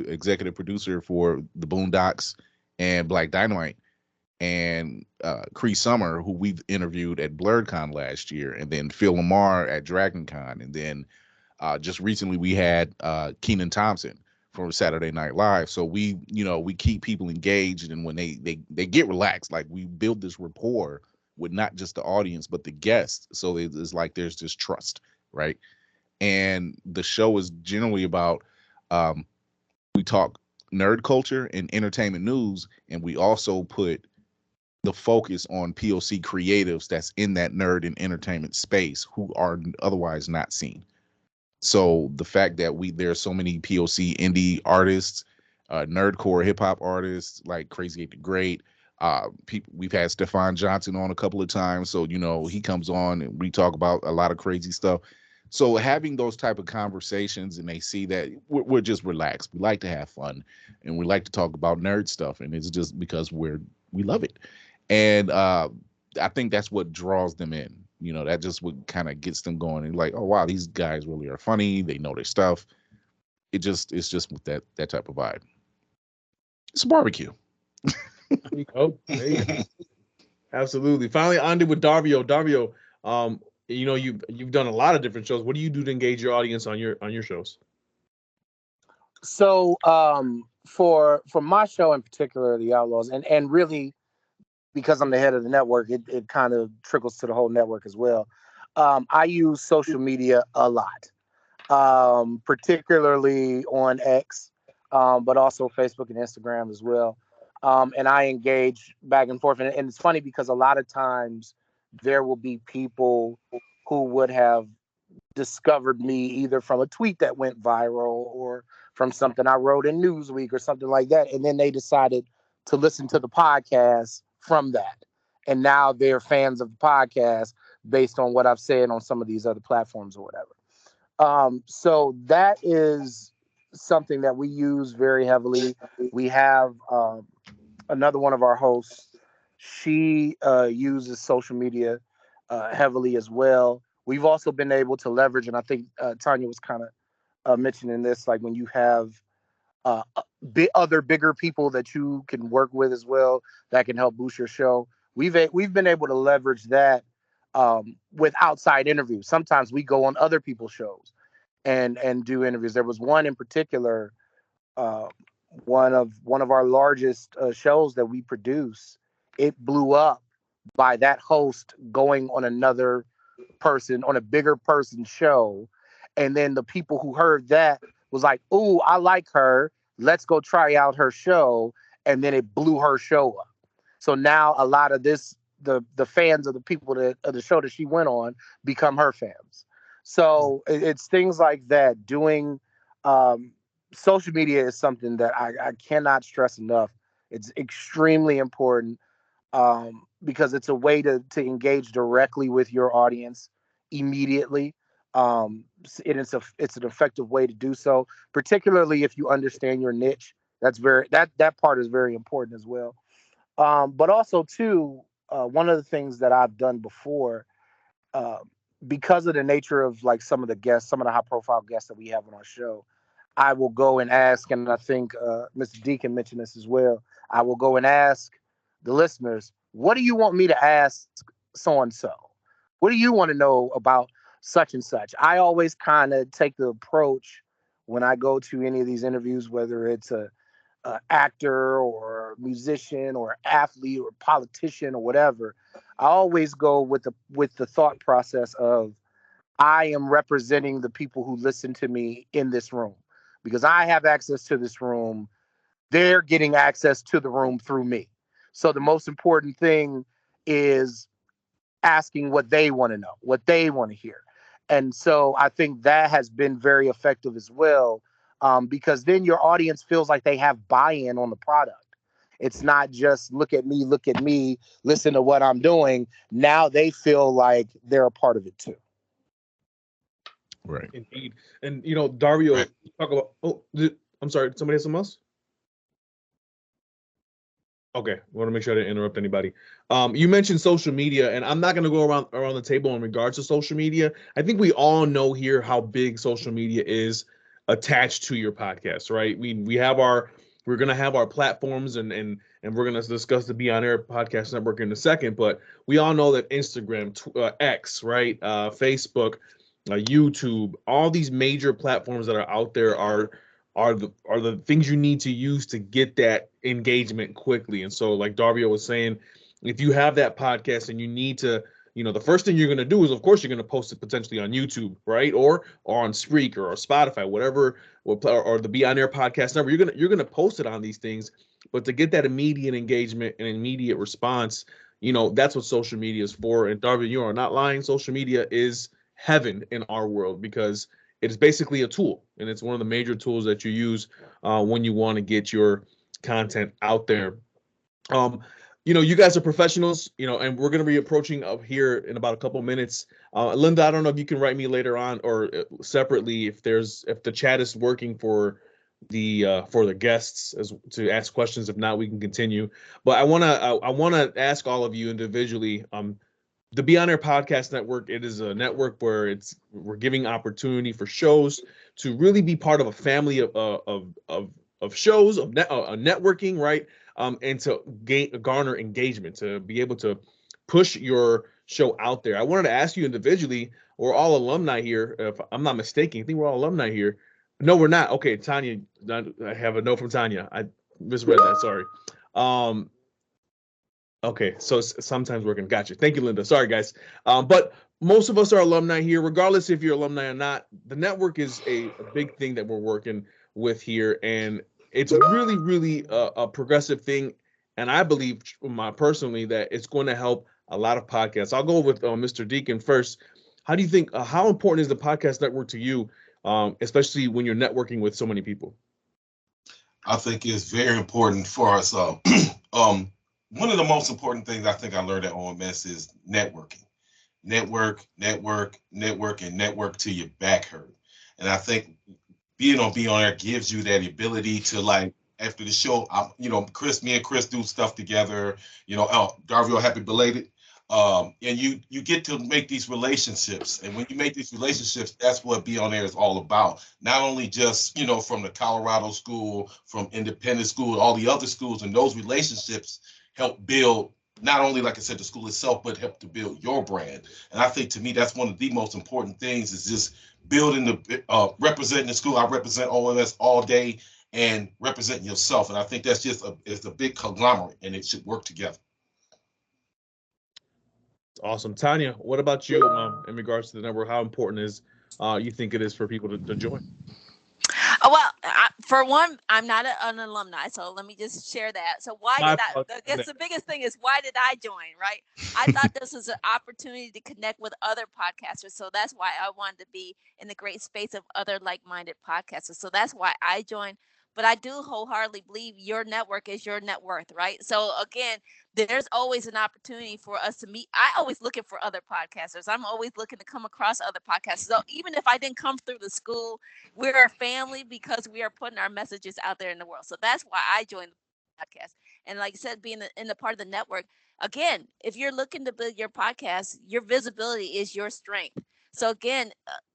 executive producer for the Boondocks and Black Dynamite, and Cree Summer, who we've interviewed at BlerdCon last year, and then Phil Lamar at DragonCon, and then just recently we had Kenan Thompson from Saturday Night Live. So we keep people engaged, and when they get relaxed, like we build this rapport with not just the audience but the guests. So it's like there's this trust, right? And the show is generally about we talk nerd culture and entertainment news, and we also put the focus on POC creatives that's in that nerd and entertainment space who are otherwise not seen. So the fact that there's so many POC indie artists, nerdcore hip hop artists like Crazy 8 the Great, people, we've had Stefan Johnson on a couple of times, so he comes on and we talk about a lot of crazy stuff. So having those type of conversations, and they see that we're just relaxed. We like to have fun, and we like to talk about nerd stuff, and it's just because we love it. And I think that's what draws them in. That just what kind of gets them going, and like, oh wow, these guys really are funny. They know their stuff. It's just with that type of vibe. It's a barbecue. There you go. Absolutely. Finally, on with Darvio. Darvio, you've done a lot of different shows. What do you do to engage your audience on your shows? So for my show in particular, The Outlaws, and really, because I'm the head of the network, it kind of trickles to the whole network as well. I use social media a lot, particularly on X, but also Facebook and Instagram as well. And I engage back and forth. And it's funny because a lot of times there will be people who would have discovered me either from a tweet that went viral or from something I wrote in Newsweek or something like that. And then they decided to listen to the podcast from that. And now they're fans of the podcast based on what I've said on some of these other platforms or whatever. So that is something that we use very heavily. We have another one of our hosts. She uses social media heavily as well. We've also been able to leverage, and I think Tonia was kind of mentioning this, like when you have other bigger people that you can work with as well that can help boost your show. We've been able to leverage that with outside interviews. Sometimes we go on other people's shows and do interviews. There was one in particular, one of our largest shows that we produce. It blew up by that host going on another person, on a bigger person's show, and then the people who heard that was like, "Ooh, I like her. Let's go try out her show," and then it blew her show up. So now a lot of the fans of the people of the show that she went on become her fans. So it's things like that. Doing social media is something that I cannot stress enough. It's extremely important because it's a way to engage directly with your audience immediately. It's an effective way to do so, particularly if you understand your niche. That part is very important as well. But also too, one of the things that I've done before, because of the nature of like some of the high profile guests that we have on our show, I will go and ask, and I think Mr. Deacon mentioned this as well. I will go and ask the listeners, what do you want me to ask so and so? What do you want to know about such and such? I always kind of take the approach when I go to any of these interviews, whether it's a actor or musician or athlete or politician or whatever, I always go with the thought process of I am representing the people who listen to me in this room, because I have access to this room. They're getting access to the room through me. So the most important thing is asking what they want to know, what they want to hear. And so I think that has been very effective as well, because then your audience feels like they have buy-in on the product. It's not just look at me, listen to what I'm doing. Now they feel like they're a part of it too. Right. Indeed. And, Darvio, Right. talk about, I'm sorry, somebody has something else? Okay, want to make sure I didn't interrupt anybody. You mentioned social media, and I'm not going to go around the table in regards to social media. I think we all know here how big social media is attached to your podcast, right? We're going to have our platforms, and we're going to discuss the Beonair Podcast Network in a second. But we all know that Instagram, X, right, Facebook, YouTube, all these major platforms that are out there are the things you need to use to get that engagement quickly. And so, like Darvio was saying, if you have that podcast and you need to, the first thing you're going to do is, of course, you're going to post it potentially on YouTube, right, or on Spreaker or Spotify, whatever, or the Beonair Podcast Network. You're gonna post it on these things, but to get that immediate engagement and immediate response, that's what social media is for. And Darvio, you are not lying. Social media is heaven in our world, because it's basically a tool, and it's one of the major tools that you use when you want to get your content out there. You guys are professionals, and we're going to be approaching up here in about a couple minutes. Linda, I don't know if you can write me later on or separately if the chat is working for the guests to ask questions. If not, we can continue. But I want to ask all of you individually. The Beonair Podcast Network, it is a network where we're giving opportunity for shows to really be part of a family of shows, of networking, right? And to garner engagement, to be able to push your show out there. I wanted to ask you individually, we're all alumni here, if I'm not mistaken. I think we're all alumni here. No, we're not. Okay, Tonia, I have a note from Tonia. I misread that, sorry. Okay, so sometimes working. Gotcha. Thank you, Linda. Sorry, guys. But most of us are alumni here, regardless if you're alumni or not. The network is a big thing that we're working with here, and it's really, really a progressive thing. And I believe, personally, that it's going to help a lot of podcasts. I'll go with Mr. Deacon first. How do you think? How important is the podcast network to you, especially when you're networking with so many people? I think it's very important for us. One of the most important things I think I learned at OMS is networking. Network, and network till your back hurt. And I think being on Beonair gives you that ability to, like, after the show, me and Chris do stuff together. Darvio, happy belated. And you get to make these relationships. And when you make these relationships, that's what Beonair is all about. Not only just, from the Colorado school, from independent school, all the other schools, and those relationships help build not only, like I said, the school itself, but help to build your brand. And I think, to me, that's one of the most important things, is just building representing the school. I represent OMS all day, and representing yourself. And I think that's just it's a big conglomerate, and it should work together. Awesome. Tonia, what about you in regards to the network? How important is you think it is for people to join? Well, for one, I'm not an alumni, so let me just share that. So why did I guess the biggest thing is, why did I join, right? I thought this was an opportunity to connect with other podcasters. So that's why I wanted to be in the great space of other like-minded podcasters. So that's why I joined. But I do wholeheartedly believe your network is your net worth, right? So again, there's always an opportunity for us to meet. I always looking for other podcasters. I'm always looking to come across other podcasters. So even if I didn't come through the school, we're a family because we are putting our messages out there in the world. So that's why I joined the podcast. And like I said, being in the part of the network, again, if you're looking to build your podcast, your visibility is your strength. So again,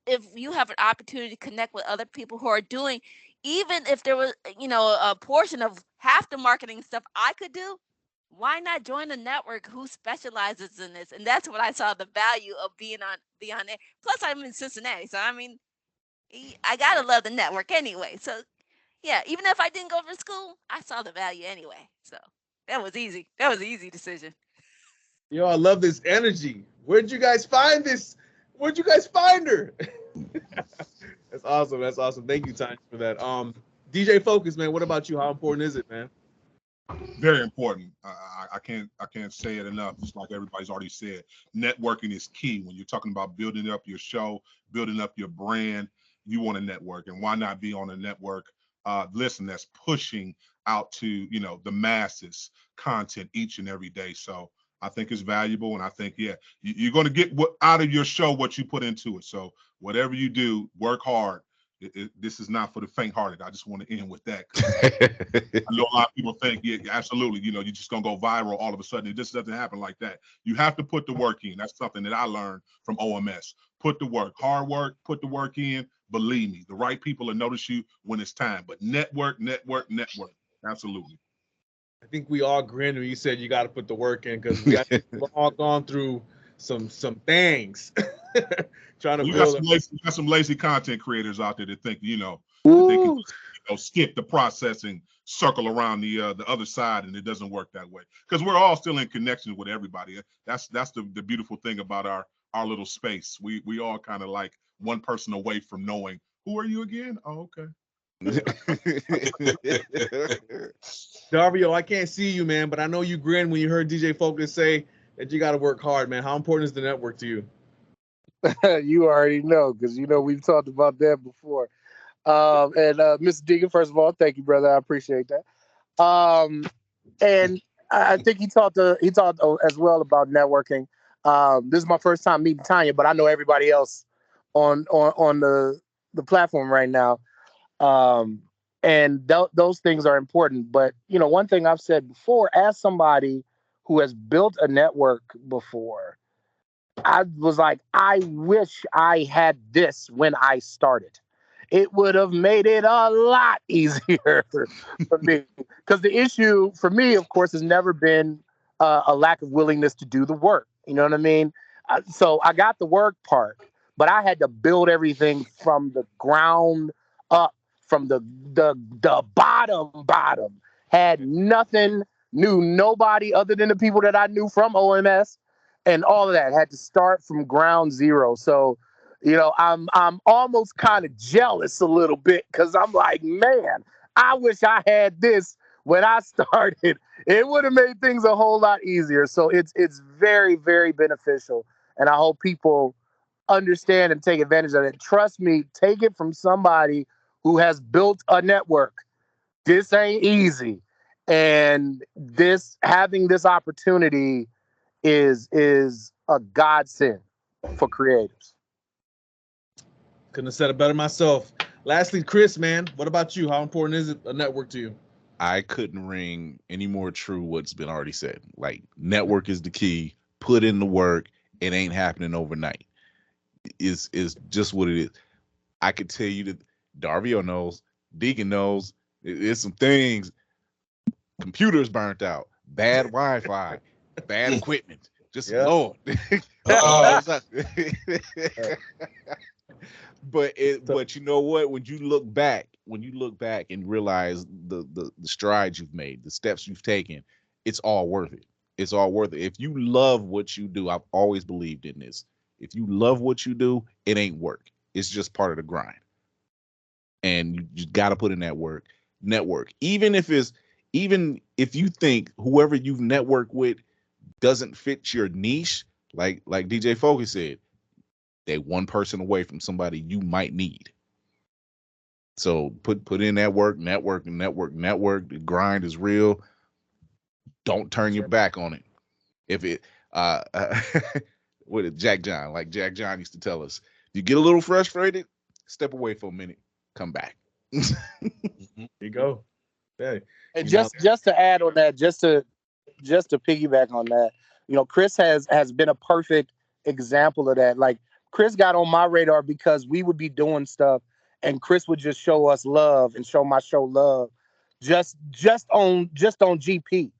if you have an opportunity to connect with other people who are doing, even if there was, a portion of half the marketing stuff I could do, why not join a network who specializes in this? And that's what I saw the value of being on there. Plus, I'm in Cincinnati, so I mean, I gotta love the network anyway. So yeah, even if I didn't go for school, I saw the value anyway. So that was easy. That was an easy decision. Yo, I love this energy. Where'd you guys find this? Where'd you guys find her? That's awesome. That's awesome. Thank you, Tanya, for that. DjFocus, man. What about you? How important is it, man? Very important. I can't say it enough. Just like everybody's already said, networking is key when you're talking about building up your show, building up your brand. You want to network, and why not be on a network? Listen, that's pushing out to the masses content each and every day. So I think it's valuable, and I think you're going to get out of your show what you put into it. So whatever you do, work hard. This is not for the faint-hearted. I just want to end with that. I know a lot of people think, yeah, absolutely, you're just going to go viral all of a sudden. It just doesn't happen like that. You have to put the work in. That's something that I learned from OMS. Put the work, hard work, put the work in. Believe me, the right people will notice you when it's time. But network. Absolutely. I think we all grinned when you said you got to put the work in, because we've all gone through some things. Trying to got some lazy content creators out there that think that they can skip the process and circle around the other side, and it doesn't work that way, because we're all still in connection with everybody. That's the beautiful thing about our little space. We all kind of like one person away from knowing, who are you again? Oh, okay. Darvio, I can't see you, man, but I know you grinned when you heard DjFocus say that you got to work hard, man. How important is the network to you? You already know, because we've talked about that before. And Mr. Deacon, first of all, thank you, brother. I appreciate that. And I think he talked as well about networking. This is my first time meeting Tonia, but I know everybody else on the platform right now. And those things are important. But one thing I've said before, as somebody who has built a network before, I was like, I wish I had this when I started. It would have made it a lot easier for me. Because the issue for me, of course, has never been a lack of willingness to do the work. You know what I mean? So I got the work part, but I had to build everything from the ground up, from the bottom. Had nothing, knew nobody other than the people that I knew from OMS. And all of that had to start from ground zero. So, I'm almost kind of jealous a little bit, because I'm like, man, I wish I had this when I started. It would have made things a whole lot easier. So it's very, very beneficial. And I hope people understand and take advantage of it. Trust me, take it from somebody who has built a network. This ain't easy. And having this opportunity is a godsend for creators. Couldn't have said it better myself. Lastly, Chris, man, what about you? How important is a network to you? I couldn't ring any more true what's been already said. Like, network is the key. Put in the work. It ain't happening overnight. Is just what it is. I could tell you that Darvio knows, Deacon knows. There's some things. Computers burnt out. Bad Wi-Fi. Bad equipment. Just Lord. But you know what? When you look back and realize the strides you've made, the steps you've taken, it's all worth it. It's all worth it. If you love what you do, I've always believed in this. If you love what you do, it ain't work. It's just part of the grind. And you got to put in that work. Network. Even if you think whoever you've networked with doesn't fit your niche, like DjFocus said, they one person away from somebody you might need. So put in that work, network. The grind is real. Don't turn your back on it. If it what is Jack John? Like Jack John used to tell us, if you get a little frustrated, step away for a minute, come back. There you go. Hey, and just to add on that, just to piggyback on that, Chris has been a perfect example of that. Like, Chris got on my radar because we would be doing stuff and Chris would just show us love and show my show love just on GP.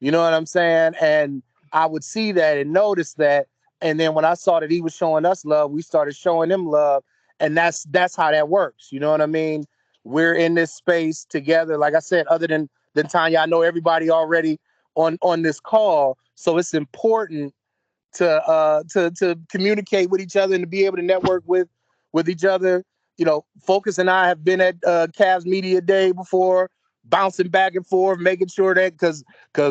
You know what I'm saying? And I would see that and notice that. And then when I saw that he was showing us love, we started showing him love. And that's how that works. You know what I mean? We're in this space together. Like I said, other than Tonia, I know everybody already on this call. So it's important to communicate with each other and to be able to network with each other. You know, Focus and I have been at Cavs Media Day before, bouncing back and forth, making sure that because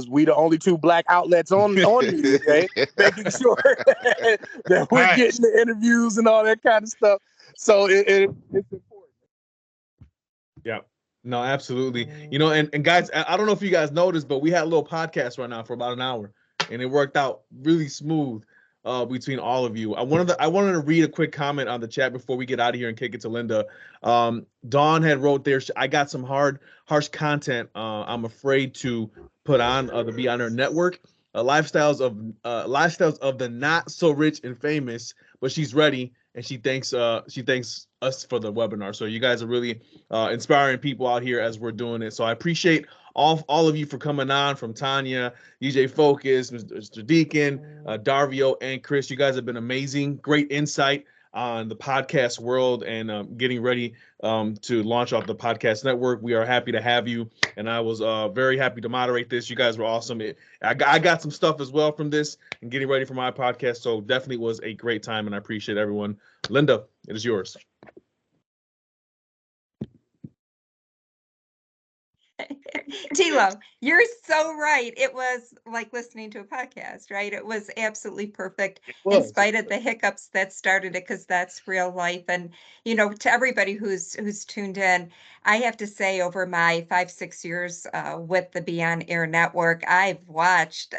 we the only two Black outlets on Media Day, making sure that we're Facts. getting the interviews and all that kind of stuff. So it's important. Yeah. No, absolutely. You know, and guys, I don't know if you guys noticed, but we had a little podcast right now for about an hour, and it worked out really smooth between all of you. I wanted to read a quick comment on the chat before we get out of here and kick it to Linda. Dawn had wrote there, I got some harsh content I'm afraid to put on the Beonair Network. Lifestyles of the not so rich and famous, but she's ready, and she thanks us for the webinar. So you guys are really inspiring people out here as we're doing it. So I appreciate all of you for coming on, from Tonia, DjFocus, Mr. Deacon, Darvio, and Chris. You guys have been amazing. Great insight on the podcast world and getting ready to launch off the podcast network. We are happy to have you, and I was very happy to moderate this. You guys were awesome. I got some stuff as well from this and getting ready for my podcast, so definitely was a great time, and I appreciate everyone. Linda, it is yours. Tilo, you're so right. It was like listening to a podcast, right? It was absolutely perfect in spite of the hiccups that started it, because that's real life. And, you know, to everybody who's tuned in, I have to say, over my 5-6 years with the Beonair Network, I've watched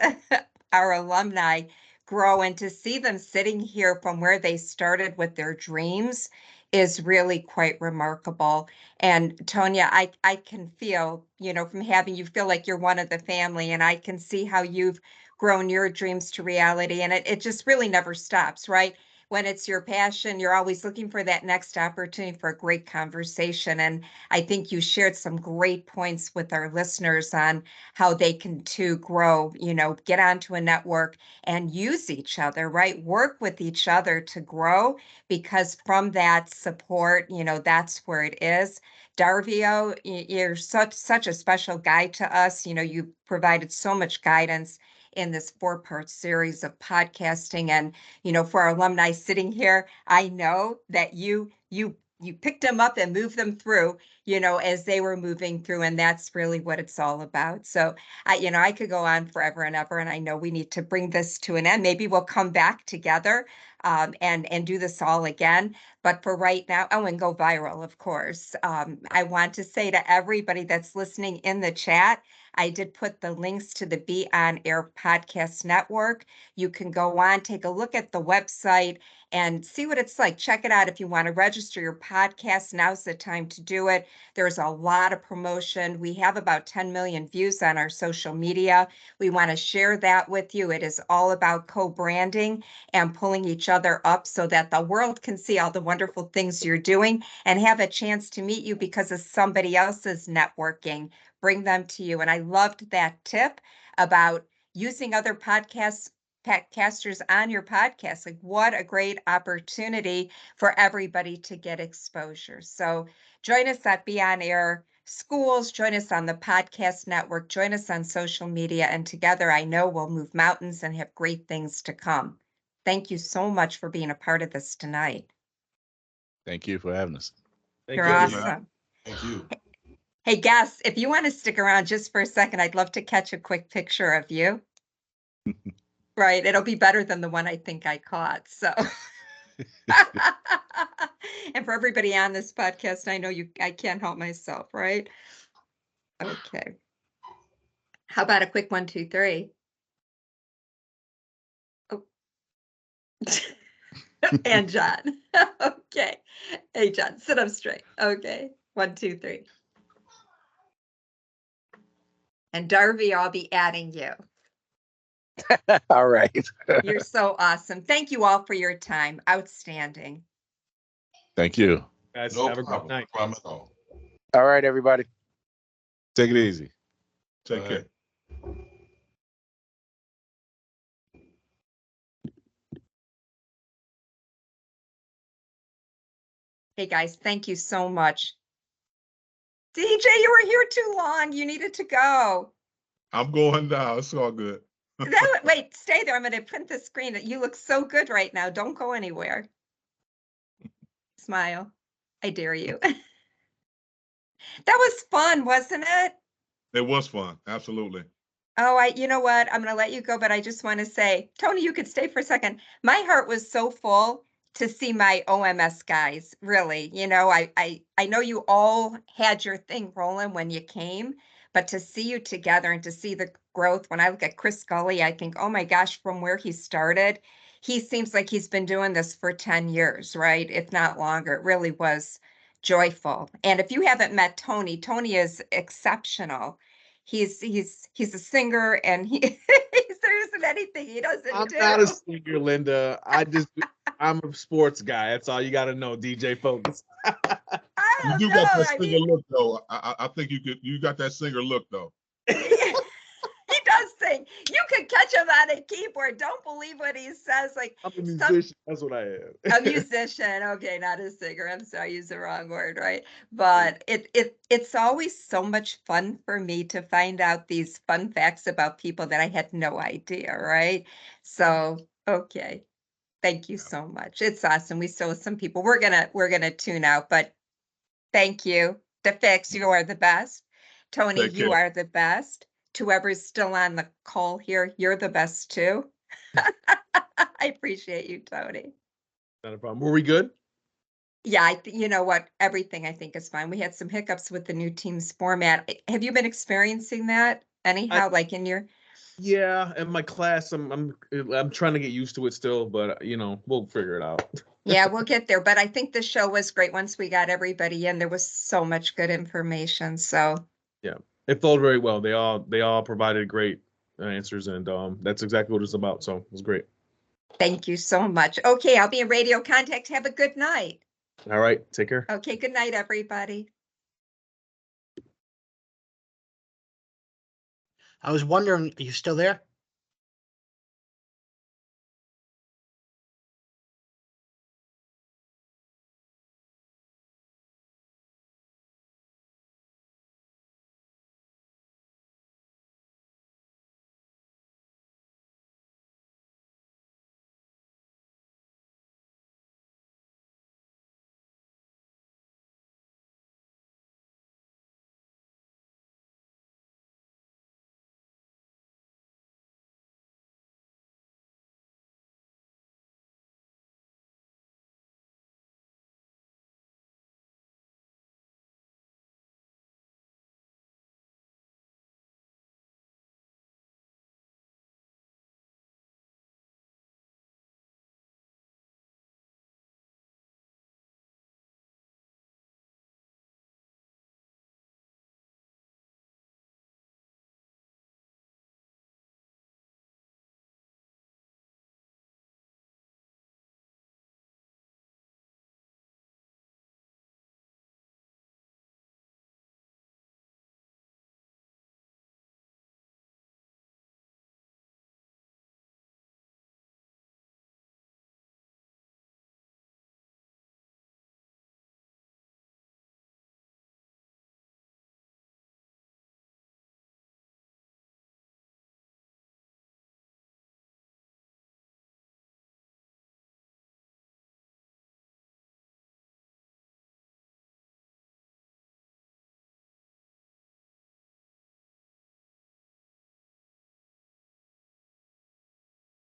our alumni grow, and to see them sitting here from where they started with their dreams is really quite remarkable. And Tonia, I can feel, you know, from having you feel like you're one of the family, and I can see how you've grown your dreams to reality. And it just really never stops, right? When it's your passion, you're always looking for that next opportunity for a great conversation. And I think you shared some great points with our listeners on how they can too grow, you know, get onto a network and use each other, right? Work with each other to grow, because from that support, you know, that's where it is. Darvio, you're such a special guy to us. You know, you provided so much guidance in this 4-part series of podcasting. And, you know, for our alumni sitting here, I know that you picked them up and moved them through, you know, as they were moving through. And that's really what it's all about. So I could go on forever and ever, and I know we need to bring this to an end. Maybe we'll come back together and do this all again. But for right now, and go viral, of course. I want to say to everybody that's listening in the chat, I did put the links to the Beonair Podcast Network. You can go on, take a look at the website and see what it's like. Check it out. If you want to register your podcast, now's the time to do it. There's a lot of promotion. We have about 10 million views on our social media. We want to share that with you. It is all about co-branding and pulling each other up so that the world can see all the wonderful things you're doing and have a chance to meet you because of somebody else's networking. Bring them to you. And I loved that tip about using other podcasters on your podcast. Like, what a great opportunity for everybody to get exposure. So join us at Beonair Schools, join us on the podcast network, join us on social media, and together I know we'll move mountains and have great things to come. Thank you so much for being a part of this tonight. Thank you for having us. You're awesome. Thank you. Hey, guests, if you want to stick around just for a second, I'd love to catch a quick picture of you. Right, it'll be better than the one I think I caught. So, and for everybody on this podcast, I know I can't help myself, right? Okay. How about a quick 1, 2, 3? Oh. And John. Okay. Hey, John, sit up straight. Okay. 1, 2, 3. And Darvio, I'll be adding you. All right. You're so awesome. Thank you all for your time. Outstanding. Thank you. Guys, No have a problem. great night. Problem at all. All right, everybody. Take it easy. Take All care. right. Hey guys, thank you so much. DJ, you were here too long. You needed to go. I'm going now. It's all good. Wait, stay there. I'm going to print the screen. You look so good right now. Don't go anywhere. Smile. I dare you. That was fun, wasn't it? It was fun. Absolutely. Oh, you know what? I'm going to let you go, but I just want to say, Tony, you could stay for a second. My heart was so full to see my OMS guys, really. You know, I know you all had your thing rolling when you came, but to see you together and to see the growth, when I look at Chris Gully, I think, oh my gosh, from where he started, he seems like he's been doing this for 10 years, right? If not longer. It really was joyful. And if you haven't met Tony, Tony is exceptional. He's a singer, and there isn't anything he doesn't I'm do. not a singer, Linda. I'm a sports guy. That's all you got to know, DjFocus. You do got that singer look, though. I think you got that singer look, though. He does sing. You could catch him on a keyboard. Don't believe what he says. Like, I'm a musician. That's what I am. a musician. Okay, not a singer. I'm sorry, I used the wrong word, right? But it's always so much fun for me to find out these fun facts about people that I had no idea, right? So, okay. Thank you so much. It's awesome. We still have some people. We're gonna tune out, but thank you. DjFocus, you are the best. Tony, Take you care. are the best. To whoever's still on the call here, you're the best too. I appreciate you, Tony. Not a problem. Were we good? Yeah, you know what? Everything I think is fine. We had some hiccups with the new Teams format. Have you been experiencing that anyhow? Like in your Yeah, in my class, I'm trying to get used to it still, but we'll figure it out. Yeah, we'll get there. But I think the show was great once we got everybody in. There was so much good information. So Yeah, it flowed very well. They all provided great answers, and that's exactly what it's about. So it was great. thank you so much. Okay, I'll be in radio contact. Have a good night. All right, take care. Okay, good night, everybody. I was wondering, are you still there?